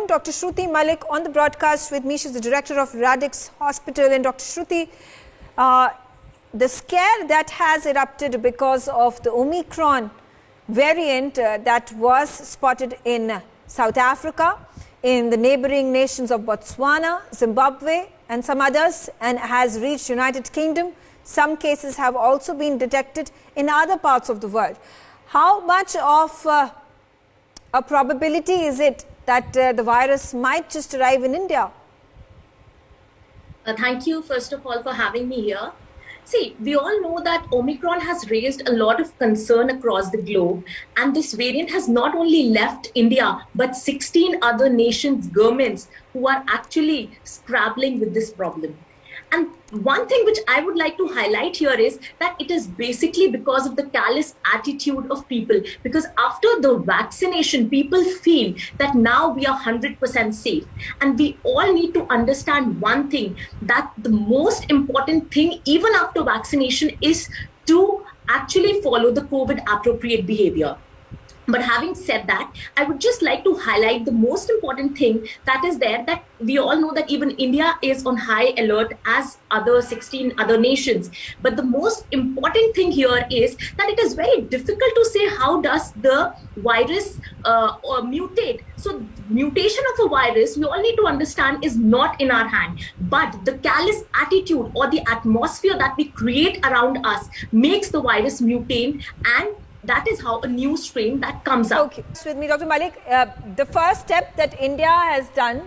Dr. Shruti Malik on the broadcast with me. She's the director of Radix Hospital. And Dr. Shruti, the scare that has erupted because of the Omicron variant that was spotted in South Africa, in the neighboring nations of Botswana, Zimbabwe and some others, and has reached United Kingdom. Some cases have also been detected in other parts of the world. How much of a probability is it that the virus might just arrive in India? Thank you, first of all, for having me here. See, we all know that Omicron has raised a lot of concern across the globe, and this variant has not only left India, but 16 other nations' governments who are actually scrabbling with this problem. And one thing which I would like to highlight here is that it is basically because of the callous attitude of people. Because after the vaccination, people feel that now we are 100% safe. And we all need to understand one thing, that the most important thing, even after vaccination, is to actually follow the COVID appropriate behavior. But having said that, I would just like to highlight the most important thing that is there, that we all know that even India is on high alert as other 16 other nations. But the most important thing here is that it is very difficult to say how does the virus mutate. So mutation of a virus, we all need to understand, is not in our hand. But the callous attitude or the atmosphere that we create around us makes the virus mutate, and that is how a new strain that comes up. Okay, so with me, Dr. Malik, the first step that India has done,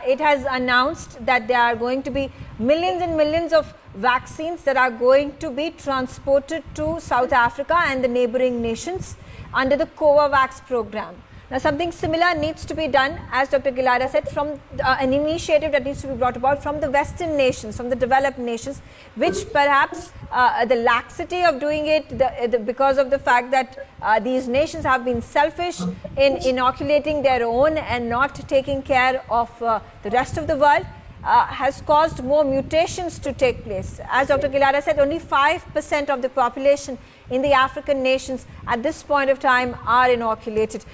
it has announced that there are going to be millions and millions of vaccines that are going to be transported to South Africa and the neighboring nations under the COVAX program. Now, something similar needs to be done, as Dr. Gilada said, from an initiative that needs to be brought about from the Western nations, from the developed nations, which perhaps the laxity of doing it because of the fact that these nations have been selfish in inoculating their own and not taking care of the rest of the world, has caused more mutations to take place. As Dr. Gilada said, only 5% of the population in the African nations at this point of time are inoculated.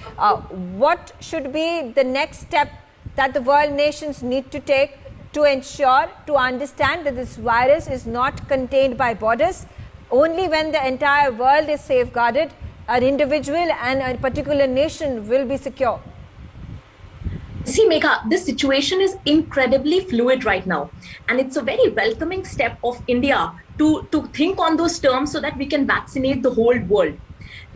What should be the next step that the world nations need to take to ensure, to understand that this virus is not contained by borders? Only when the entire world is safeguarded, an individual and a particular nation will be secure. See, Megha, this situation is incredibly fluid right now. And it's a very welcoming step of India to think on those terms so that we can vaccinate the whole world.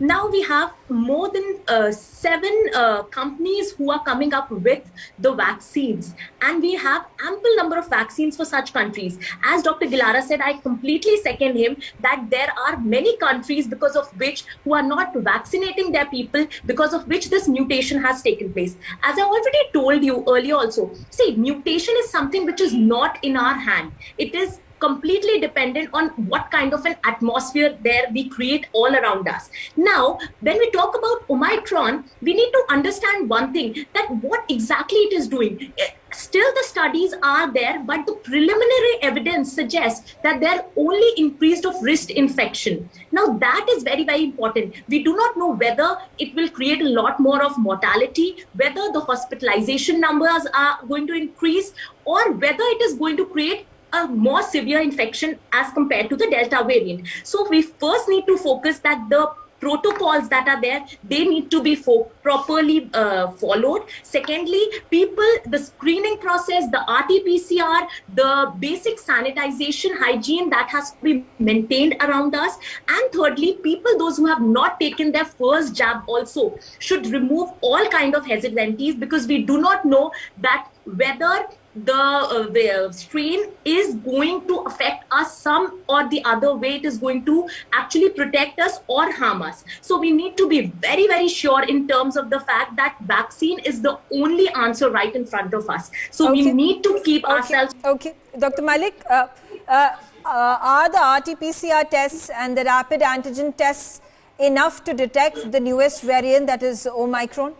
Now we have more than 7 companies who are coming up with the vaccines, and we have ample number of vaccines for such countries. As Dr. Gilada said, I completely second him that there are many countries because of which who are not vaccinating their people, because of which this mutation has taken place. As I already told you earlier also, see, mutation is something which is not in our hand. It is completely dependent on what kind of an atmosphere there we create all around us. Now, when we talk about Omicron, we need to understand one thing, that what exactly it is doing. Still the studies are there, but the preliminary evidence suggests that they're only increased of wrist infection. Now that is very, very important. We do not know whether it will create a lot more of mortality, whether the hospitalization numbers are going to increase, or whether it is going to create a more severe infection as compared to the Delta variant. So we first need to focus that the protocols that are there, they need to be properly followed. Secondly, the screening process, the RT-PCR, the basic sanitization hygiene that has to be maintained around us. And thirdly, those who have not taken their first jab also should remove all kind of hesitancies, because we do not know that whether the strain is going to affect us some or the other way, it is going to actually protect us or harm us. So we need to be very, very sure in terms of the fact that vaccine is the only answer right in front of us. So we need to keep ourselves. Okay, Dr. Malik, are the RT-PCR tests and the rapid antigen tests enough to detect the newest variant, that is Omicron?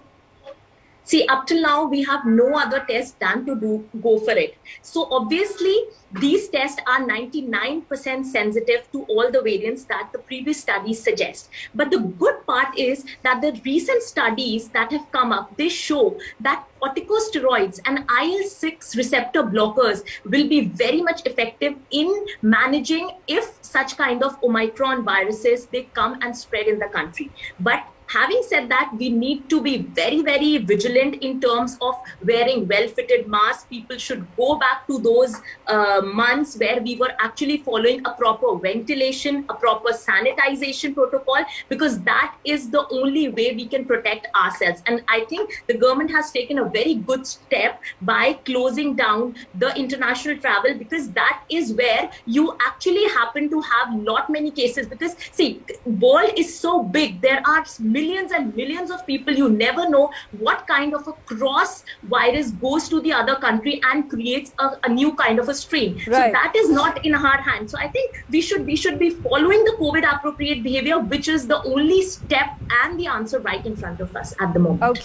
See, up till now, we have no other test than to go for it. So obviously, these tests are 99% sensitive to all the variants that the previous studies suggest. But the good part is that the recent studies that have come up, they show that corticosteroids and IL-6 receptor blockers will be very much effective in managing if such kind of Omicron viruses, they come and spread in the country. But having said that, we need to be very, very vigilant in terms of wearing well-fitted masks. People should go back to those months where we were actually following a proper ventilation, a proper sanitization protocol, because that is the only way we can protect ourselves. And I think the government has taken a very good step by closing down the international travel, because that is where you actually happen to have lot many cases. Because see, world is so big. There are millions and millions of people. You never know what kind of a cross virus goes to the other country and creates a new kind of a strain. Right. So that is not in our hands. So I think we should be following the COVID appropriate behavior, which is the only step and the answer right in front of us at the moment. Okay.